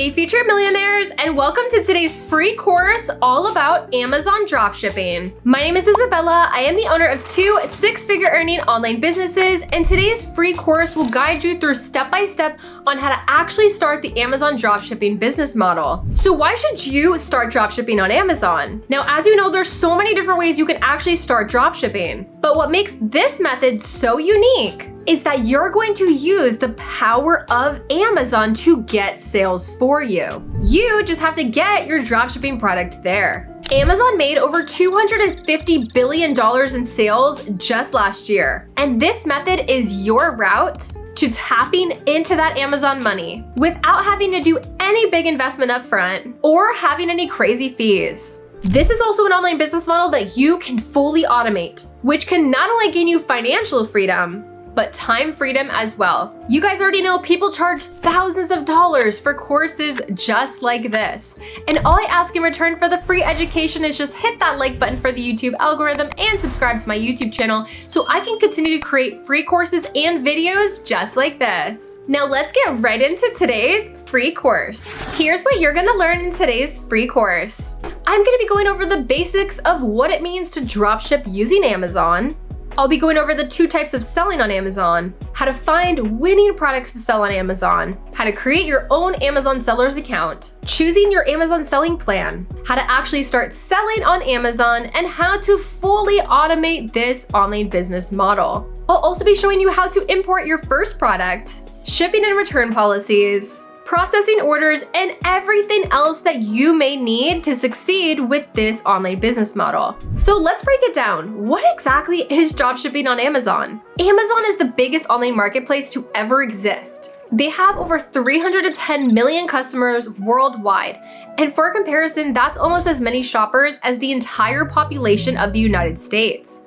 Hey future millionaires, and welcome to today's free course all about Amazon dropshipping. My name is Isabella. I am the owner of 2 six-figure earning online businesses, and today's free course will guide you through step-by-step on how to actually start the Amazon dropshipping business model. So why should you start dropshipping on Amazon? Now, as you know, there's so many different ways you can actually start dropshipping, but what makes this method so unique is that you're going to use the power of Amazon to get sales for you. You just have to get your dropshipping product there. Amazon made over $250 billion in sales just last year. And this method is your route to tapping into that Amazon money without having to do any big investment up front or having any crazy fees. This is also an online business model that you can fully automate, which can not only gain you financial freedom, but time freedom as well. You guys already know people charge thousands of dollars for courses just like this. And all I ask in return for the free education is just hit that like button for the YouTube algorithm and subscribe to my YouTube channel so I can continue to create free courses and videos just like this. Now let's get right into today's free course. Here's what you're gonna learn in today's free course. I'm gonna be going over the basics of what it means to dropship using Amazon. I'll be going over the 2 types of selling on Amazon, how to find winning products to sell on Amazon, how to create your own Amazon seller's account, choosing your Amazon selling plan, how to actually start selling on Amazon, and how to fully automate this online business model. I'll also be showing you how to import your first product, shipping and return policies, processing orders, and everything else that you may need to succeed with this online business model. So let's break it down. What exactly is dropshipping on Amazon? Amazon is the biggest online marketplace to ever exist. They have over 310 million customers worldwide. And for comparison, that's almost as many shoppers as the entire population of the United States.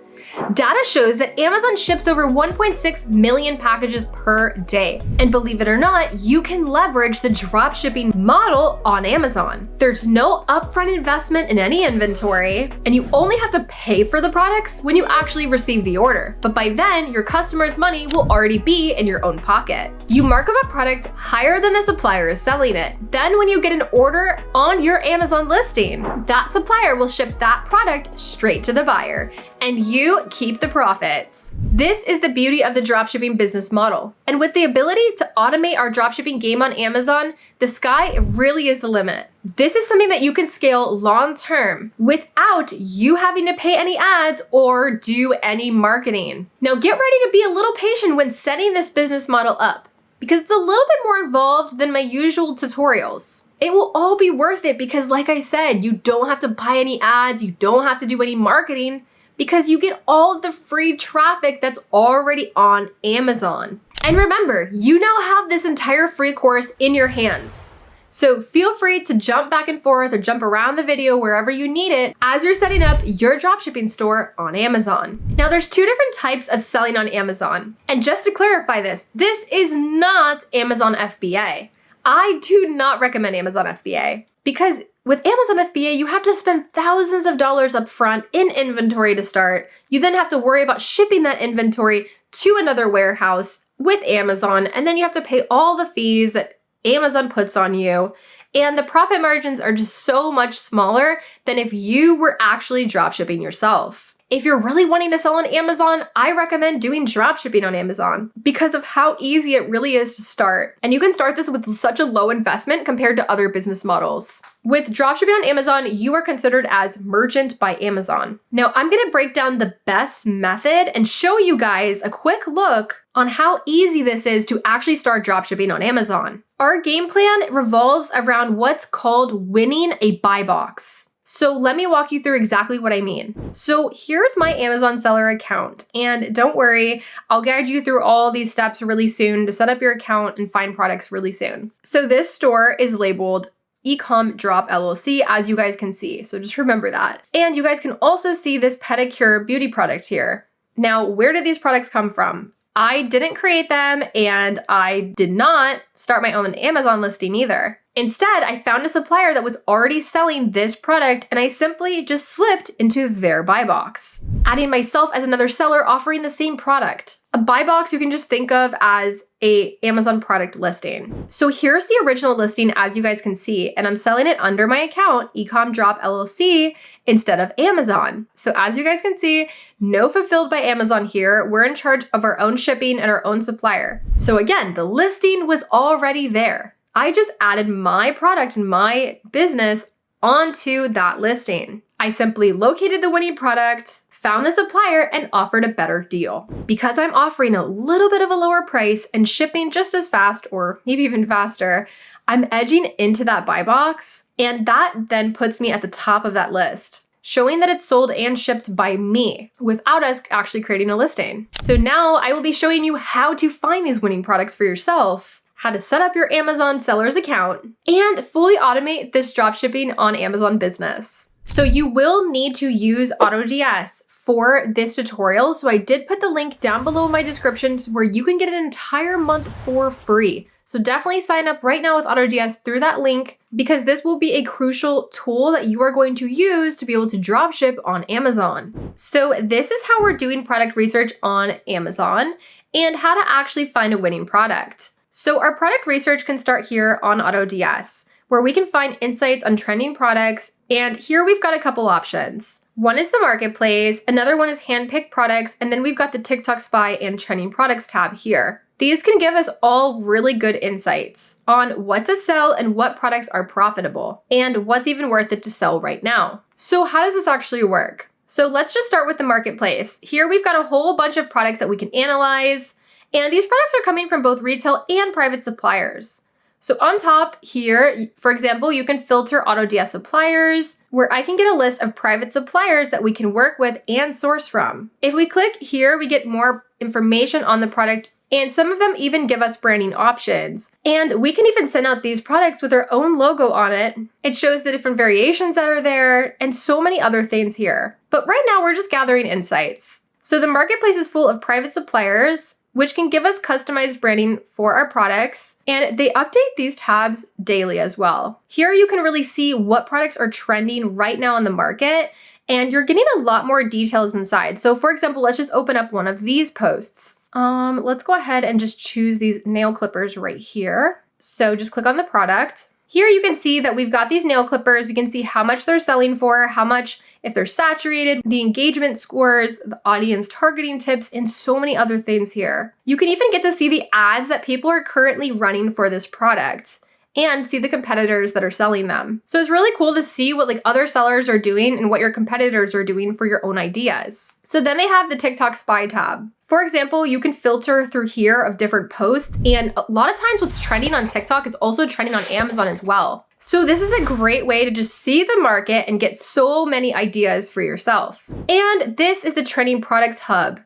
Data shows that Amazon ships over 1.6 million packages per day. And believe it or not, you can leverage the dropshipping model on Amazon. There's no upfront investment in any inventory, and you only have to pay for the products when you actually receive the order. But by then, your customer's money will already be in your own pocket. You mark up a product higher than the supplier is selling it. Then when you get an order on your Amazon listing, that supplier will ship that product straight to the buyer, and you keep the profits. This is the beauty of the dropshipping business model. And with the ability to automate our dropshipping game on Amazon, the sky really is the limit. This is something that you can scale long term without you having to pay any ads or do any marketing. Now get ready to be a little patient when setting this business model up, because it's a little bit more involved than my usual tutorials. It will all be worth it because, like I said, you don't have to buy any ads, you don't have to do any marketing, because you get all the free traffic that's already on Amazon. And remember, you now have this entire free course in your hands. So feel free to jump back and forth or jump around the video wherever you need it as you're setting up your dropshipping store on Amazon. Now there's 2 different types of selling on Amazon. And just to clarify this is not Amazon FBA. I do not recommend Amazon FBA because with Amazon FBA, you have to spend thousands of dollars up front in inventory to start. You then have to worry about shipping that inventory to another warehouse with Amazon, and then you have to pay all the fees that Amazon puts on you. And the profit margins are just so much smaller than if you were actually dropshipping yourself. If you're really wanting to sell on Amazon, I recommend doing dropshipping on Amazon because of how easy it really is to start. And you can start this with such a low investment compared to other business models. With dropshipping on Amazon, you are considered as merchant by Amazon. Now, I'm gonna break down the best method and show you guys a quick look on how easy this is to actually start dropshipping on Amazon. Our game plan revolves around what's called winning a buy box. So let me walk you through exactly what I mean. So here's my Amazon seller account, and don't worry, I'll guide you through all these steps really soon to set up your account and find products really soon. So this store is labeled Ecom Drop LLC, as you guys can see. So just remember that. And you guys can also see this pedicure beauty product here. Now, where did these products come from? I didn't create them, and I did not start my own Amazon listing either. Instead, I found a supplier that was already selling this product, and I simply just slipped into their buy box, adding myself as another seller offering the same product. A buy box you can just think of as a Amazon product listing. So here's the original listing as you guys can see, and I'm selling it under my account, Ecom Drop LLC, instead of Amazon. So as you guys can see, no fulfilled by Amazon here. We're in charge of our own shipping and our own supplier. So again, the listing was already there. I just added my product and my business onto that listing. I simply located the winning product, found the supplier, and offered a better deal. Because I'm offering a little bit of a lower price and shipping just as fast or maybe even faster, I'm edging into that buy box, and that then puts me at the top of that list, showing that it's sold and shipped by me without us actually creating a listing. So now I will be showing you how to find these winning products for yourself, how to set up your Amazon seller's account, and fully automate this dropshipping on Amazon business. So you will need to use AutoDS for this tutorial. So I did put the link down below in my description where you can get an entire month for free. So definitely sign up right now with AutoDS through that link, because this will be a crucial tool that you are going to use to be able to dropship on Amazon. So this is how we're doing product research on Amazon and how to actually find a winning product. So our product research can start here on AutoDS, where we can find insights on trending products. And here we've got a couple options. One is the marketplace, another one is handpicked products, and then we've got the TikTok Spy and trending products tab here. These can give us all really good insights on what to sell and what products are profitable and what's even worth it to sell right now. So how does this actually work? So let's just start with the marketplace. Here we've got a whole bunch of products that we can analyze, and these products are coming from both retail and private suppliers. So on top here, for example, you can filter AutoDS suppliers, where I can get a list of private suppliers that we can work with and source from. If we click here, we get more information on the product, and some of them even give us branding options. And we can even send out these products with our own logo on it. It shows the different variations that are there and so many other things here. But right now we're just gathering insights. So the marketplace is full of private suppliers, which can give us customized branding for our products, and they update these tabs daily as well. Here you can really see what products are trending right now in the market, and you're getting a lot more details inside. So for example, let's just open up one of these posts. Let's go ahead and just choose these nail clippers right here. So just click on the product. Here you can see that we've got these nail clippers. We can see how much they're selling for, how much, if they're saturated, the engagement scores, the audience targeting tips, and so many other things here. You can even get to see the ads that people are currently running for this product and see the competitors that are selling them. So it's really cool to see what other sellers are doing and what your competitors are doing for your own ideas. So then they have the TikTok Spy tab. For example, you can filter through here of different posts, and a lot of times what's trending on TikTok is also trending on Amazon as well. So this is a great way to just see the market and get so many ideas for yourself. And this is the Trending Products Hub.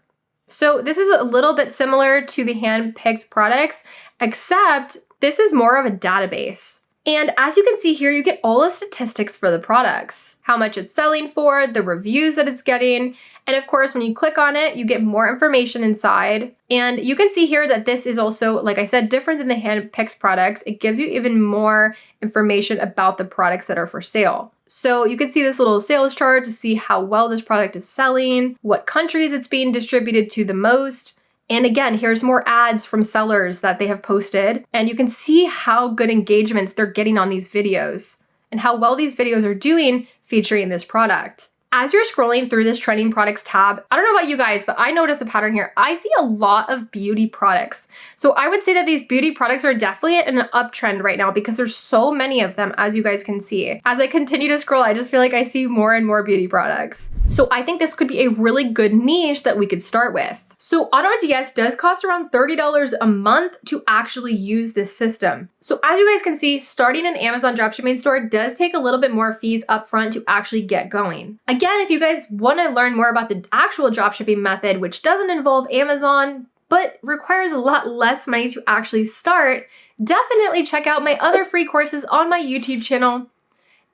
So this is a little bit similar to the hand-picked products, except this is more of a database. And as you can see here, you get all the statistics for the products, how much it's selling for, the reviews that it's getting. And of course, when you click on it, you get more information inside. And you can see here that this is also, like I said, different than the hand-picked products. It gives you even more information about the products that are for sale. So you can see this little sales chart to see how well this product is selling, what countries it's being distributed to the most. And again, here's more ads from sellers that they have posted, and you can see how good engagements they're getting on these videos and how well these videos are doing featuring this product. As you're scrolling through this trending products tab, I don't know about you guys, but I notice a pattern here. I see a lot of beauty products. So I would say that these beauty products are definitely in an uptrend right now because there's so many of them, as you guys can see. As I continue to scroll, I just feel like I see more and more beauty products. So I think this could be a really good niche that we could start with. So AutoDS does cost around $30 a month to actually use this system. So as you guys can see, starting an Amazon dropshipping store does take a little bit more fees upfront to actually get going. Again, if you guys want to learn more about the actual dropshipping method, which doesn't involve Amazon, but requires a lot less money to actually start, definitely check out my other free courses on my YouTube channel.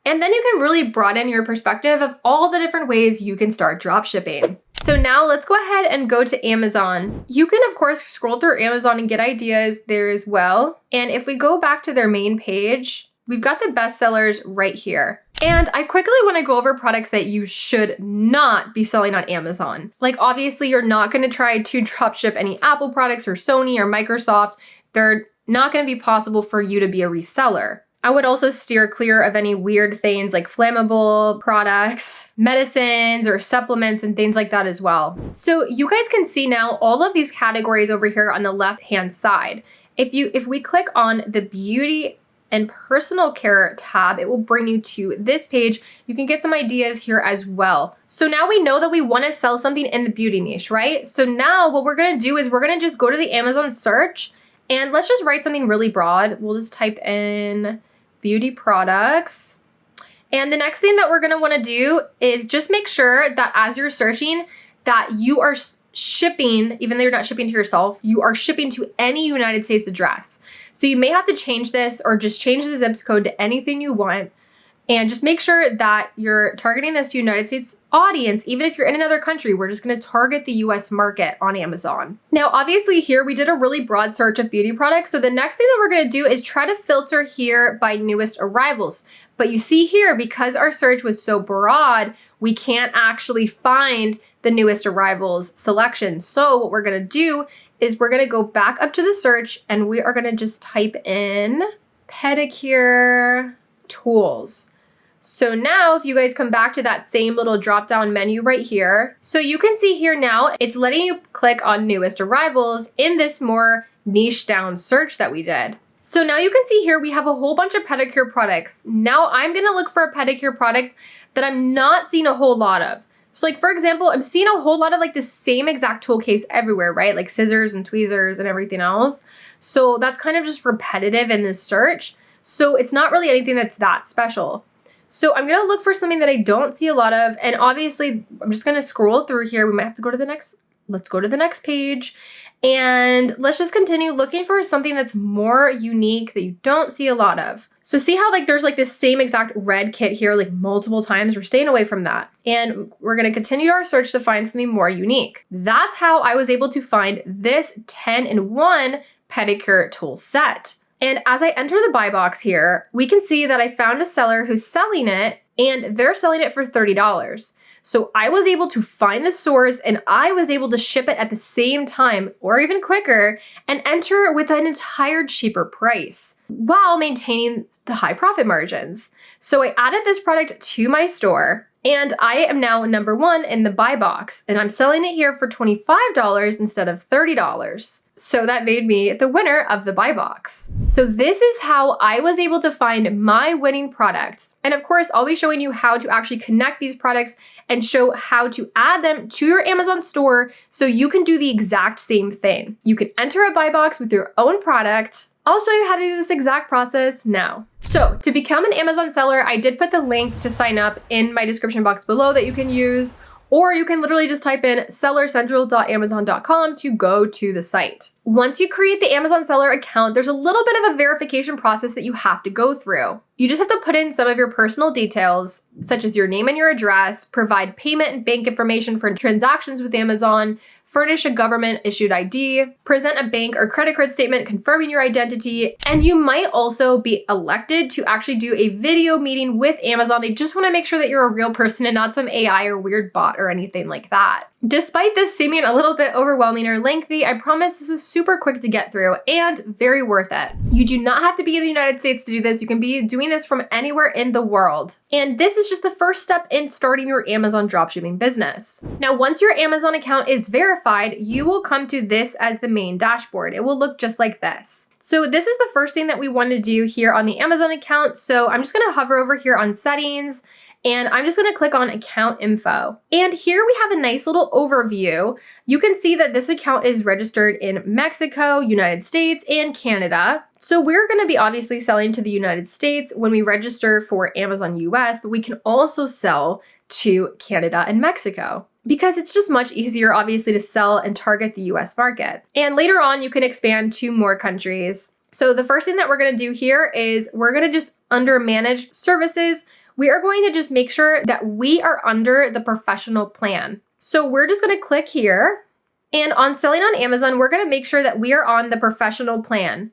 And then you can really broaden your perspective of all the different ways you can start dropshipping. So now let's go ahead and go to Amazon. You can of course scroll through Amazon and get ideas there as well. And if we go back to their main page, we've got the bestsellers right here. And I quickly want to go over products that you should not be selling on Amazon. Like obviously you're not going to try to dropship any Apple products or Sony or Microsoft. They're not going to be possible for you to be a reseller. I would also steer clear of any weird things like flammable products, medicines, or supplements and things like that as well. So you guys can see now all of these categories over here on the left-hand side. If we click on the beauty and personal care tab, it will bring you to this page. You can get some ideas here as well. So now we know that we want to sell something in the beauty niche, right? So now what we're going to do is we're going to just go to the Amazon search and let's just write something really broad. We'll just type in beauty products. And the next thing that we're going to want to do is just make sure that as you're searching that you are shipping, even though you're not shipping to yourself, you are shipping to any United States address. So you may have to change this or just change the zip code to anything you want. And just make sure that you're targeting this to United States audience. Even if you're in another country, we're just going to target the US market on Amazon. Now, obviously here we did a really broad search of beauty products. So the next thing that we're going to do is try to filter here by newest arrivals. But you see here, because our search was so broad, we can't actually find the newest arrivals selection. So what we're going to do is we're going to go back up to the search and we are going to just type in pedicure tools. So now if you guys come back to that same little drop down menu right here, so you can see here now, it's letting you click on newest arrivals in this more niche down search that we did. So now you can see here, we have a whole bunch of pedicure products. Now I'm gonna look for a pedicure product that I'm not seeing a whole lot of. So like, for example, I'm seeing a whole lot of like the same exact tool case everywhere, right? Like scissors and tweezers and everything else. So that's kind of just repetitive in this search. So it's not really anything that's that special. So I'm going to look for something that I don't see a lot of. And obviously I'm just going to scroll through here. We might have to go to the next, let's go to the next page. And let's just continue looking for something that's more unique that you don't see a lot of. So see how like there's like this same exact red kit here like multiple times. We're staying away from that. And we're going to continue our search to find something more unique. That's how I was able to find this 10-in-1 pedicure tool set. And as I enter the buy box here, we can see that I found a seller who's selling it and they're selling it for $30. So I was able to find the source and I was able to ship it at the same time or even quicker and enter with an entire cheaper price while maintaining the high profit margins. So I added this product to my store and I am now number 1 in the buy box and I'm selling it here for $25 instead of $30. So that made me the winner of the buy box. So this is how I was able to find my winning product. And of course, I'll be showing you how to actually connect these products and show how to add them to your Amazon store so you can do the exact same thing. You can enter a buy box with your own product. I'll show you how to do this exact process now. So to become an Amazon seller, I did put the link to sign up in my description box below that you can use. Or you can literally just type in sellercentral.amazon.com to go to the site. Once you create the Amazon seller account, there's a little bit of a verification process that you have to go through. You just have to put in some of your personal details, such as your name and your address, provide payment and bank information for transactions with Amazon, furnish a government-issued ID, present a bank or credit card statement confirming your identity, and you might also be elected to actually do a video meeting with Amazon. They just want to make sure that you're a real person and not some AI or weird bot or anything like that. Despite this seeming a little bit overwhelming or lengthy, I promise this is super quick to get through and very worth it. You do not have to be in the United States to do this. You can be doing this from anywhere in the world. And this is just the first step in starting your Amazon dropshipping business. Now, once your Amazon account is verified, you will come to this as the main dashboard. It will look just like this. So this is the first thing that we want to do here on the Amazon account. So I'm just going to hover over here on settings. And I'm just going to click on account info. And here we have a nice little overview. You can see that this account is registered in Mexico, United States, and Canada. So we're going to be obviously selling to the United States when we register for Amazon US, but we can also sell to Canada and Mexico because it's just much easier, obviously, to sell and target the US market. And later on, you can expand to more countries. So the first thing that we're going to do here is we're going to just under managed services, we are going to just make sure that we are under the professional plan. So we're just going to click here and on selling on Amazon, we're going to make sure that we are on the professional plan.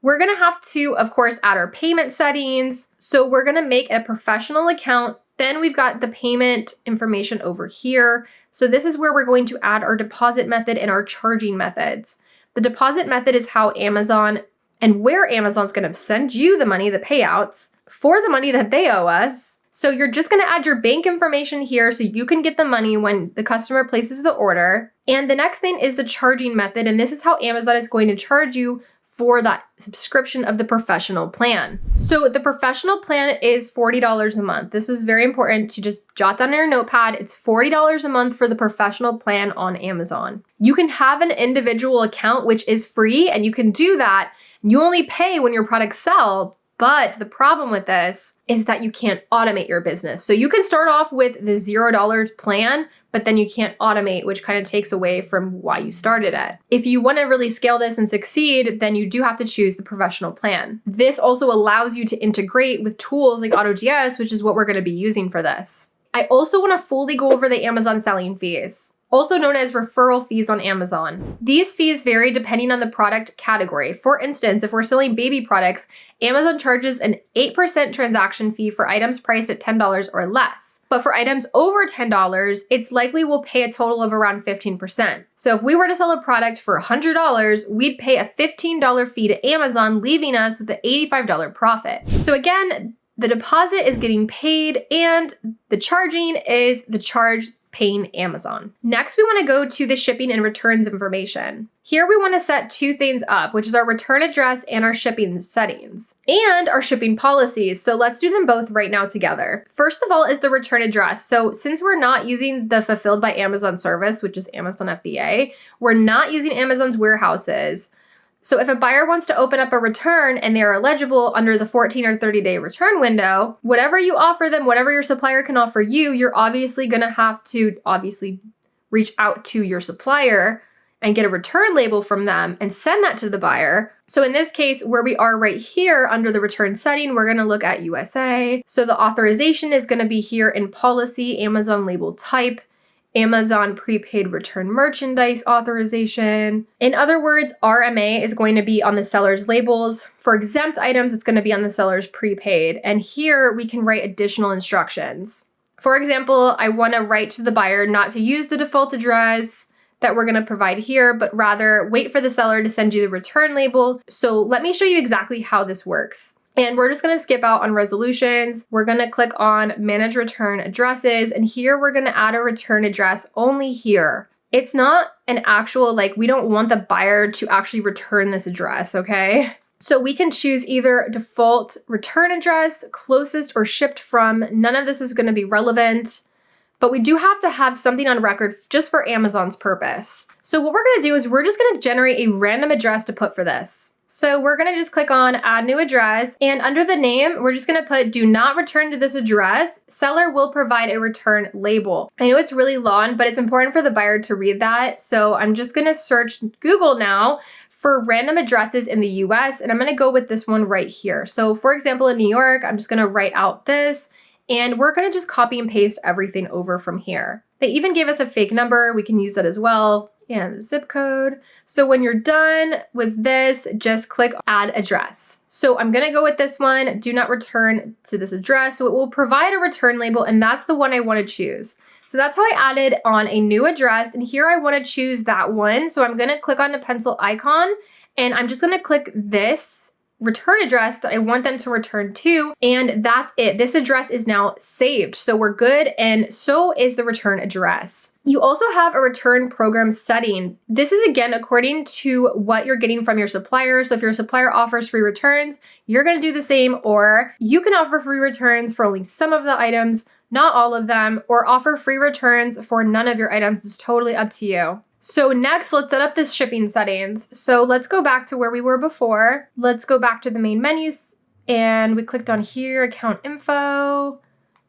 We're gonna have to, of course, add our payment settings. So we're gonna make a professional account. Then we've got the payment information over here. So this is where we're going to add our deposit method and our charging methods. The deposit method is how Amazon and where Amazon's gonna send you the money, the payouts, for the money that they owe us. So you're just gonna add your bank information here so you can get the money when the customer places the order. And the next thing is the charging method, and this is how Amazon is going to charge you for that subscription of the professional plan. So the professional plan is $40 a month. This is very important to just jot down in your notepad. It's $40 a month for the professional plan on Amazon. You can have an individual account, which is free, and you can do that. You only pay when your products sell. But the problem with this is that you can't automate your business. So you can start off with the $0 plan, but then you can't automate, which kind of takes away from why you started it. If you want to really scale this and succeed, then you do have to choose the professional plan. This also allows you to integrate with tools like AutoDS, which is what we're going to be using for this. I also want to fully go over the Amazon selling fees, also known as referral fees on Amazon. These fees vary depending on the product category. For instance, if we're selling baby products, Amazon charges an 8% transaction fee for items priced at $10 or less. But for items over $10, it's likely we'll pay a total of around 15%. So if we were to sell a product for $100, we'd pay a $15 fee to Amazon, leaving us with an $85 profit. So again, the deposit is getting paid and the charging is the charge paying Amazon. Next, we want to go to the shipping and returns information. Here we want to set two things up, which is our return address and our shipping settings and our shipping policies. So let's do them both right now together. First of all is the return address. So since we're not using the Fulfilled by Amazon service, which is Amazon FBA, we're not using Amazon's warehouses. So if a buyer wants to open up a return and they are eligible under the 14 or 30-day return window, whatever you offer them, whatever your supplier can offer you, you're obviously going to have to reach out to your supplier and get a return label from them and send that to the buyer. So in this case, where we are right here under the return setting, we're going to look at USA. So the authorization is going to be here in policy, Amazon label type, Amazon prepaid return merchandise authorization. In other words, RMA is going to be on the seller's labels. For exempt items, it's going to be on the seller's prepaid. And here we can write additional instructions. For example, I want to write to the buyer not to use the default address that we're going to provide here, but rather wait for the seller to send you the return label. So let me show you exactly how this works. And we're just going to skip out on resolutions. We're going to click on manage return addresses. And here we're going to add a return address only here. It's not an actual, we don't want the buyer to actually return this address, okay? So we can choose either default return address, closest, or shipped from. None of this is going to be relevant, but we do have to have something on record just for Amazon's purpose. So what we're going to do is we're just going to generate a random address to put for this. So we're going to just click on add new address, and under the name, we're just going to put do not return to this address. Seller will provide a return label. I know it's really long, but it's important for the buyer to read that. So I'm just going to search Google now for random addresses in the US, and I'm going to go with this one right here. So for example, in New York, I'm just going to write out this, and we're going to just copy and paste everything over from here. They even gave us a fake number. We can use that as well. And the zip code. So when you're done with this, just click add address. So I'm going to go with this one, do not return to this address. So it will provide a return label, and that's the one I want to choose. So that's how I added on a new address, and here I want to choose that one. So I'm going to click on the pencil icon, and I'm just going to click this return address that I want them to return to, and that's it. This address is now saved, so we're good, and so is the return address. You also have a return program setting. This is again according to what you're getting from your supplier. So if your supplier offers free returns, you're going to do the same, or you can offer free returns for only some of the items, not all of them, or offer free returns for none of your items. It's totally up to you. So next, let's set up this shipping settings. So let's go back to where we were before. Let's go back to the main menus, and we clicked on here, account info.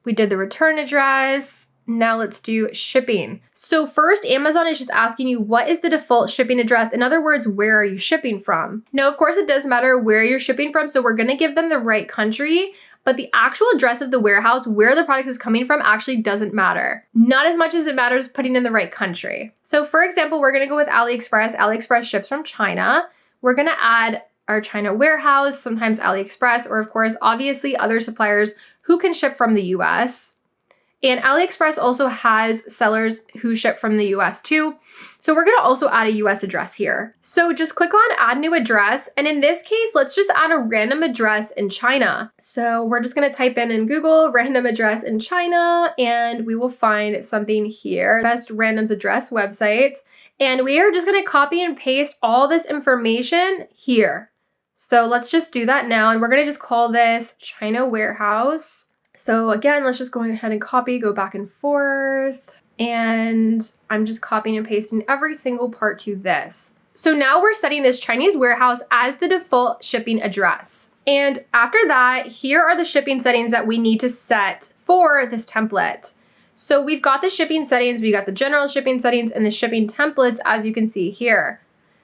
We did the return address. Now let's do shipping. So first, Amazon is just asking you, what is the default shipping address? In other words, where are you shipping from? Now, of course, it does matter where you're shipping from. So we're going to give them the right country, but the actual address of the warehouse, where the product is coming from, actually doesn't matter. Not as much as it matters putting in the right country. So for example, we're going to go with AliExpress. AliExpress ships from China. We're going to add our China warehouse, sometimes AliExpress, or of course, obviously other suppliers who can ship from the US. And AliExpress also has sellers who ship from the US too. So we're gonna also add a US address here. So just click on add new address. And in this case, let's just add a random address in China. So we're just gonna type in Google random address in China, and we will find something here, best randoms address websites. And we are just gonna copy and paste all this information here. So let's just do that now. And we're gonna just call this China warehouse. So again, let's just go ahead and copy, go back and forth. And I'm just copying and pasting every single part to this. So now we're setting this Chinese warehouse as the default shipping address. And after that, here are the shipping settings that we need to set for this template. So we've got the shipping settings, we got the general shipping settings and the shipping templates, as you can see here.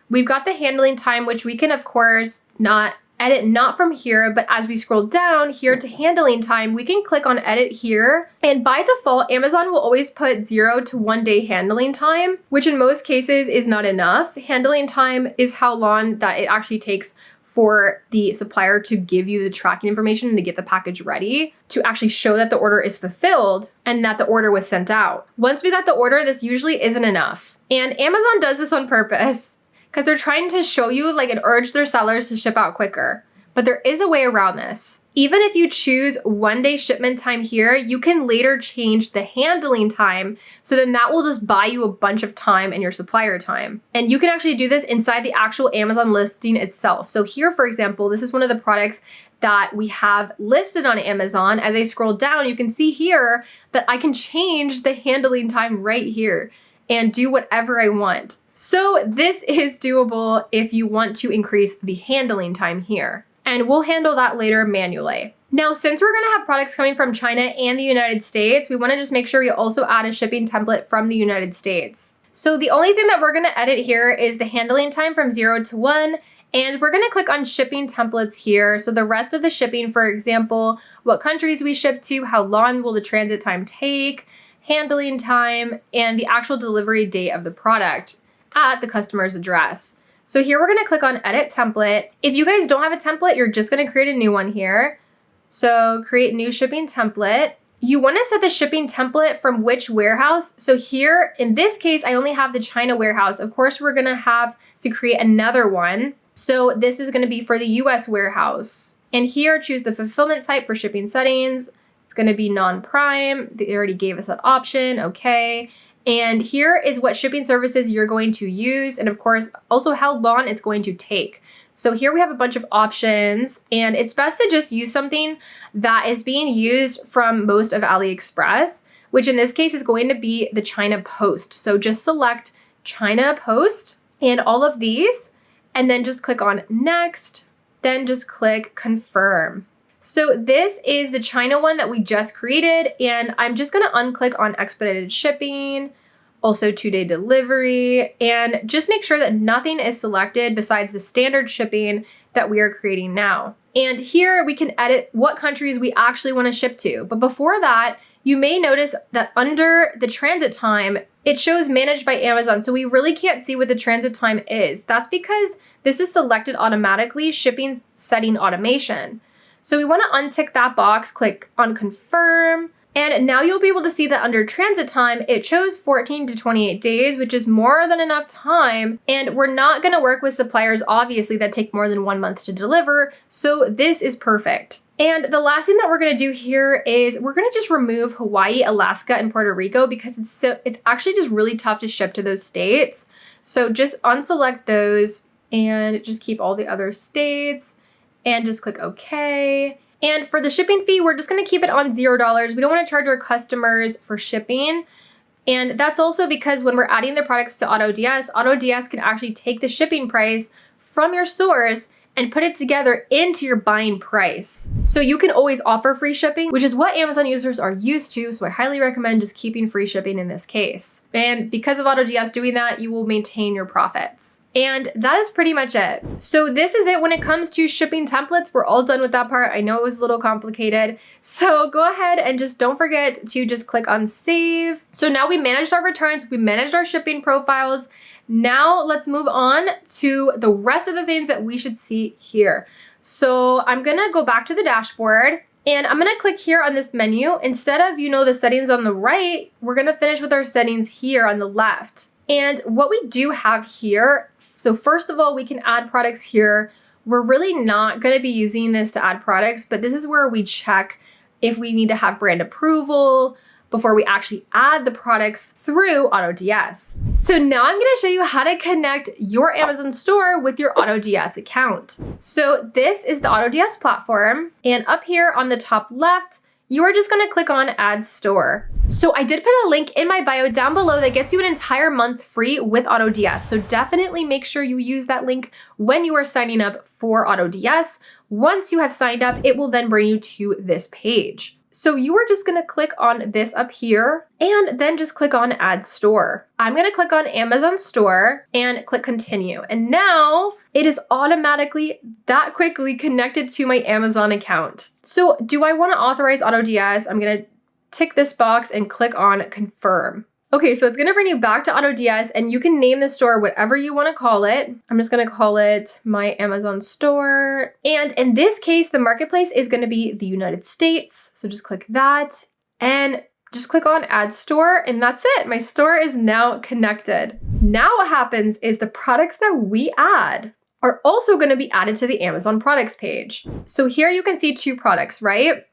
We've got the handling time, which we can of course not edit from here, but as we scroll down here to handling time, we can click on edit here. And by default, Amazon will always put 0 to 1 day handling time, which in most cases is not enough. Handling time is how long that it actually takes for the supplier to give you the tracking information and to get the package ready to actually show that the order is fulfilled and that the order was sent out. Once we got the order, this usually isn't enough. And Amazon does this on purpose because they're trying to show you, like, and urge their sellers to ship out quicker. But there is a way around this. Even if you choose 1 day shipment time here, you can later change the handling time. So then that will just buy you a bunch of time and your supplier time. And you can actually do this inside the actual Amazon listing itself. So here, for example, this is one of the products that we have listed on Amazon. As I scroll down, you can see here that I can change the handling time right here and do whatever I want. So this is doable if you want to increase the handling time here. And we'll handle that later manually. Now, since we're gonna have products coming from China and the United States, we wanna just make sure we also add a shipping template from the United States. So the only thing that we're gonna edit here is the handling time from 0 to 1, and we're gonna click on shipping templates here. So the rest of the shipping, for example, what countries we ship to, how long will the transit time take, handling time, and the actual delivery date of the product at the customer's address. So here we're gonna click on edit template. If you guys don't have a template, you're just gonna create a new one here. So create new shipping template. You wanna set the shipping template from which warehouse. So here, in this case, I only have the China warehouse. Of course, we're gonna have to create another one. So this is gonna be for the US warehouse. And here, choose the fulfillment type for shipping settings. It's gonna be non-prime. They already gave us that option, okay. And here is what shipping services you're going to use, and of course, also how long it's going to take. So here we have a bunch of options, and it's best to just use something that is being used from most of AliExpress, which in this case is going to be the China Post. So just select China Post and all of these, and then just click on next, then just click confirm. So this is the China one that we just created, and I'm just gonna unclick on expedited shipping, also 2-day delivery, and just make sure that nothing is selected besides the standard shipping that we are creating now. And here we can edit what countries we actually wanna ship to. But before that, you may notice that under the transit time, it shows managed by Amazon. So we really can't see what the transit time is. That's because this is selected automatically, shipping setting automation. So we want to untick that box, click on confirm, and now you'll be able to see that under transit time, it shows 14 to 28 days, which is more than enough time. And we're not going to work with suppliers, obviously, that take more than 1 month to deliver. So this is perfect. And the last thing that we're going to do here is we're going to just remove Hawaii, Alaska, and Puerto Rico because it's actually just really tough to ship to those states. So just unselect those and just keep all the other states. And just click OK. And for the shipping fee, we're just gonna keep it on $0. We don't wanna charge our customers for shipping. And that's also because when we're adding the products to AutoDS can actually take the shipping price from your source and put it together into your buying price. So you can always offer free shipping, which is what Amazon users are used to. So I highly recommend just keeping free shipping in this case. And because of AutoDS doing that, you will maintain your profits. And that is pretty much it. So this is it when it comes to shipping templates. We're all done with that part. I know it was a little complicated. So go ahead and just don't forget to just click on save. So now we managed our returns, we managed our shipping profiles. Now let's move on to the rest of the things that we should see here. So I'm gonna go back to the dashboard and I'm gonna click here on this menu. Instead of, the settings on the right, we're gonna finish with our settings here on the left. And what we do have here, so first of all, we can add products here. We're really not gonna be using this to add products, but this is where we check if we need to have brand approval before we actually add the products through AutoDS. So now I'm gonna show you how to connect your Amazon store with your AutoDS account. So this is the AutoDS platform, and up here on the top left, you are just gonna click on Add Store. So I did put a link in my bio down below that gets you an entire month free with AutoDS. So definitely make sure you use that link when you are signing up for AutoDS. Once you have signed up, it will then bring you to this page. So you are just gonna click on this up here and then just click on Add Store. I'm gonna click on Amazon Store and click Continue. And now it is automatically that quickly connected to my Amazon account. So do I wanna authorize AutoDS? I'm gonna tick this box and click on Confirm. Okay, so it's gonna bring you back to AutoDS and you can name the store whatever you wanna call it. I'm just gonna call it my Amazon store. And in this case, the marketplace is gonna be the United States. So just click that and just click on Add Store and that's it. My store is now connected. Now what happens is the products that we add are also gonna be added to the Amazon products page. So here you can see 2 products, right?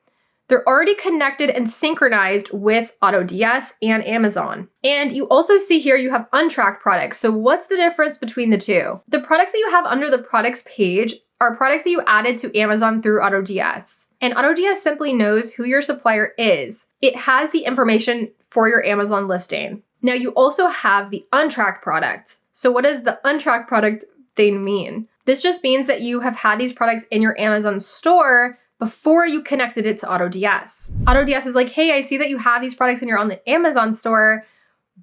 They're already connected and synchronized with AutoDS and Amazon. And you also see here you have untracked products. So what's the difference between the two? The products that you have under the products page are products that you added to Amazon through AutoDS. And AutoDS simply knows who your supplier is. It has the information for your Amazon listing. Now you also have the untracked product. So what does the untracked product thing mean? This just means that you have had these products in your Amazon store before you connected it to AutoDS. AutoDS is like, hey, I see that you have these products and you're on the Amazon store,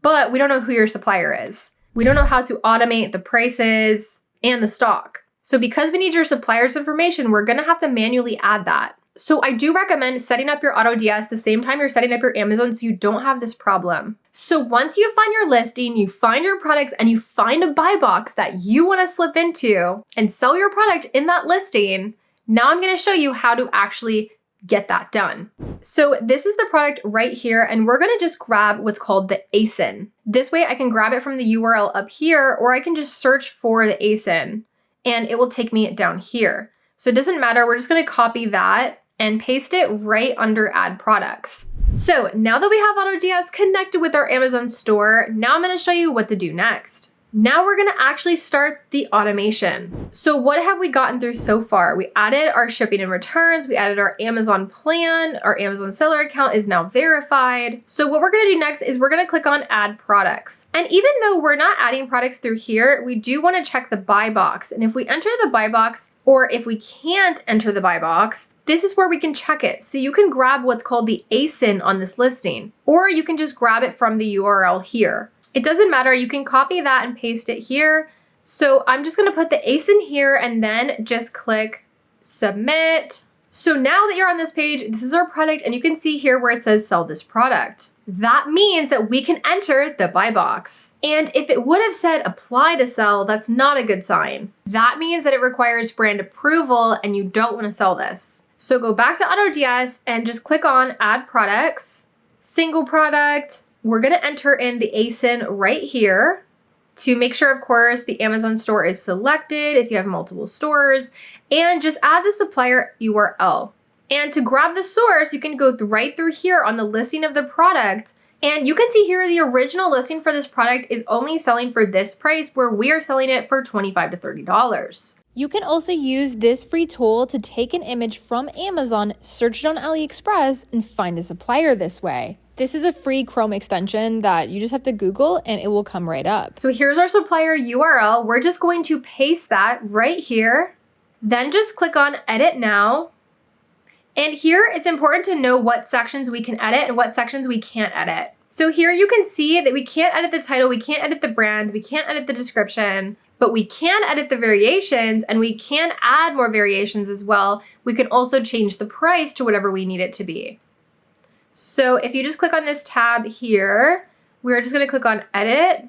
but we don't know who your supplier is. We don't know how to automate the prices and the stock. So because we need your supplier's information, we're gonna have to manually add that. So I do recommend setting up your AutoDS the same time you're setting up your Amazon so you don't have this problem. So once you find your listing, you find your products, and you find a buy box that you wanna slip into and sell your product in that listing, now I'm gonna show you how to actually get that done. So this is the product right here, and we're gonna just grab what's called the ASIN. This way I can grab it from the URL up here, or I can just search for the ASIN and it will take me down here. So it doesn't matter, we're just gonna copy that and paste it right under Add Products. So now that we have AutoDS connected with our Amazon store, now I'm gonna show you what to do next. Now we're gonna actually start the automation. So what have we gotten through so far? We added our shipping and returns, we added our Amazon plan, our Amazon seller account is now verified. So what we're gonna do next is we're gonna click on Add Products. And even though we're not adding products through here, we do wanna check the buy box. And if we enter the buy box, or if we can't enter the buy box, this is where we can check it. So you can grab what's called the ASIN on this listing, or you can just grab it from the URL here. It doesn't matter, you can copy that and paste it here. So I'm just gonna put the ASIN here and then just click Submit. So now that you're on this page, this is our product and you can see here where it says sell this product. That means that we can enter the buy box. And if it would have said apply to sell, that's not a good sign. That means that it requires brand approval and you don't wanna sell this. So go back to AutoDS and just click on Add Products, Single Product. We're gonna enter in the ASIN right here to make sure, of course, the Amazon store is selected if you have multiple stores, and just add the supplier URL. And to grab the source, you can go right through here on the listing of the product, and you can see here the original listing for this product is only selling for this price, where we are selling it for $25 to $30. You can also use this free tool to take an image from Amazon, search it on AliExpress, and find a supplier this way. This is a free Chrome extension that you just have to Google and it will come right up. So here's our supplier URL. We're just going to paste that right here. Then just click on Edit Now. And here it's important to know what sections we can edit and what sections we can't edit. So here you can see that we can't edit the title, we can't edit the brand, we can't edit the description, but we can edit the variations and we can add more variations as well. We can also change the price to whatever we need it to be. So if you just click on this tab here, we're just gonna click on Edit,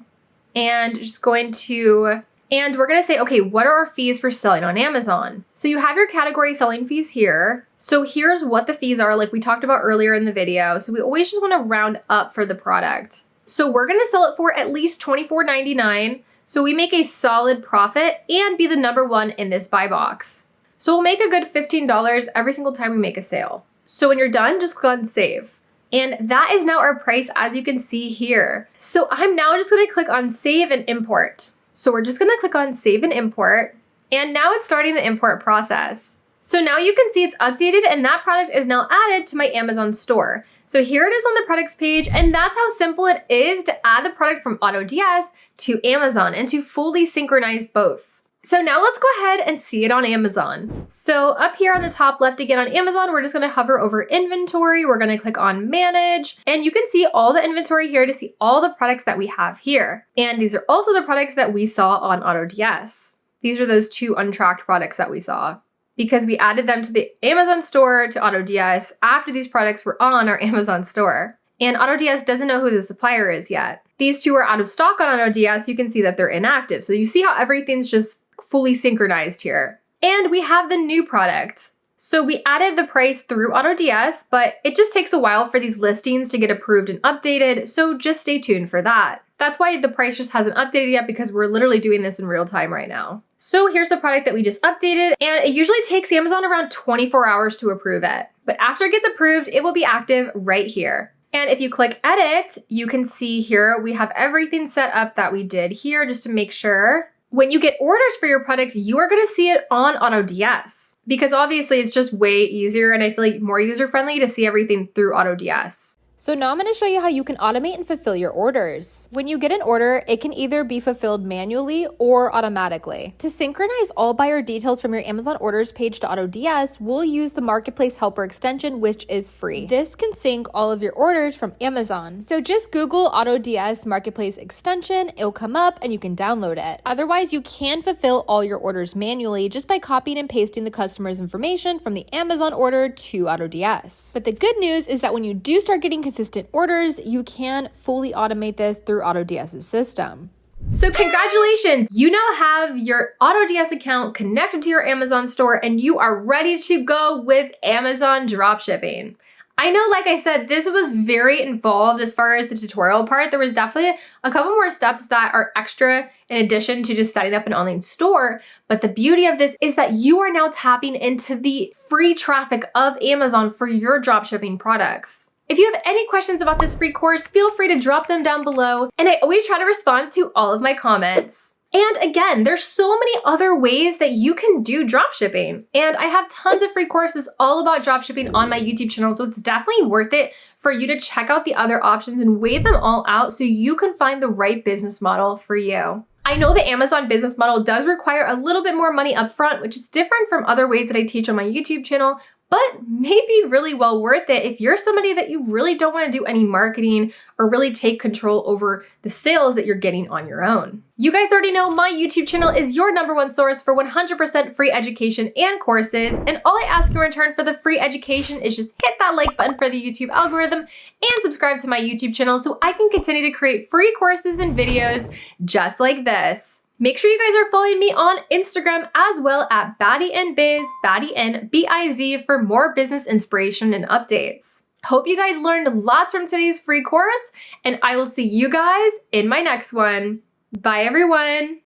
and just going to, and we're going to say, okay, what are our fees for selling on Amazon? So you have your category selling fees here. So here's what the fees are, like we talked about earlier in the video. So we always just want to round up for the product. So we're going to sell it for at least $24.99. So we make a solid profit and be the number one in this buy box. So we'll make a good $15 every single time we make a sale. So when you're done, just click on save. And that is now our price, as you can see here. So I'm now just going to click on save and import. So we're just going to click on save and import. And now it's starting the import process. So now you can see it's updated and that product is now added to my Amazon store. So here it is on the products page, and that's how simple it is to add the product from AutoDS to Amazon and to fully synchronize both. So now let's go ahead and see it on Amazon. So up here on the top left again on Amazon, we're just gonna hover over inventory. We're gonna click on manage, and you can see all the inventory here to see all the products that we have here. And these are also the products that we saw on AutoDS. These are those 2 untracked products that we saw, because we added them to the Amazon store to AutoDS after these products were on our Amazon store. And AutoDS doesn't know who the supplier is yet. These 2 are out of stock on AutoDS. You can see that they're inactive. So you see how everything's just fully synchronized here. And we have the new product. So we added the price through AutoDS, but it just takes a while for these listings to get approved and updated. So just stay tuned for that. That's why the price just hasn't updated yet, because we're literally doing this in real time right now. So here's the product that we just updated, and it usually takes Amazon around 24 hours to approve it. But after it gets approved, it will be active right here. And if you click edit, you can see here we have everything set up that we did here just to make sure. When you get orders for your product, you are going to see it on AutoDS, because obviously it's just way easier and I feel like more user-friendly to see everything through AutoDS. So now I'm going to show you how you can automate and fulfill your orders. When you get an order, it can either be fulfilled manually or automatically. To synchronize all buyer details from your Amazon orders page to AutoDS, we'll use the Marketplace Helper extension, which is free. This can sync all of your orders from Amazon. So just Google AutoDS Marketplace extension, it'll come up and you can download it. Otherwise, you can fulfill all your orders manually just by copying and pasting the customer's information from the Amazon order to AutoDS. But the good news is that when you do start getting consistent orders, you can fully automate this through AutoDS's system. So congratulations, you now have your AutoDS account connected to your Amazon store and you are ready to go with Amazon dropshipping. I know, like I said, this was very involved as far as the tutorial part. There was definitely a couple more steps that are extra in addition to just setting up an online store. But the beauty of this is that you are now tapping into the free traffic of Amazon for your dropshipping products. If you have any questions about this free course, feel free to drop them down below, and I always try to respond to all of my comments. And again, there's so many other ways that you can do dropshipping, and I have tons of free courses all about dropshipping on my YouTube channel, so it's definitely worth it for you to check out the other options and weigh them all out so you can find the right business model for you. I know the Amazon business model does require a little bit more money up front, which is different from other ways that I teach on my YouTube channel, but maybe really well worth it if you're somebody that you really don't want to do any marketing or really take control over the sales that you're getting on your own. You guys already know my YouTube channel is your #1 source for 100% free education and courses, and all I ask in return for the free education is just hit that like button for the YouTube algorithm and subscribe to my YouTube channel so I can continue to create free courses and videos just like this. Make sure you guys are following me on Instagram as well at BaddieNBiz, BaddieNBiz for more business inspiration and updates. Hope you guys learned lots from today's free course, and I will see you guys in my next one. Bye everyone.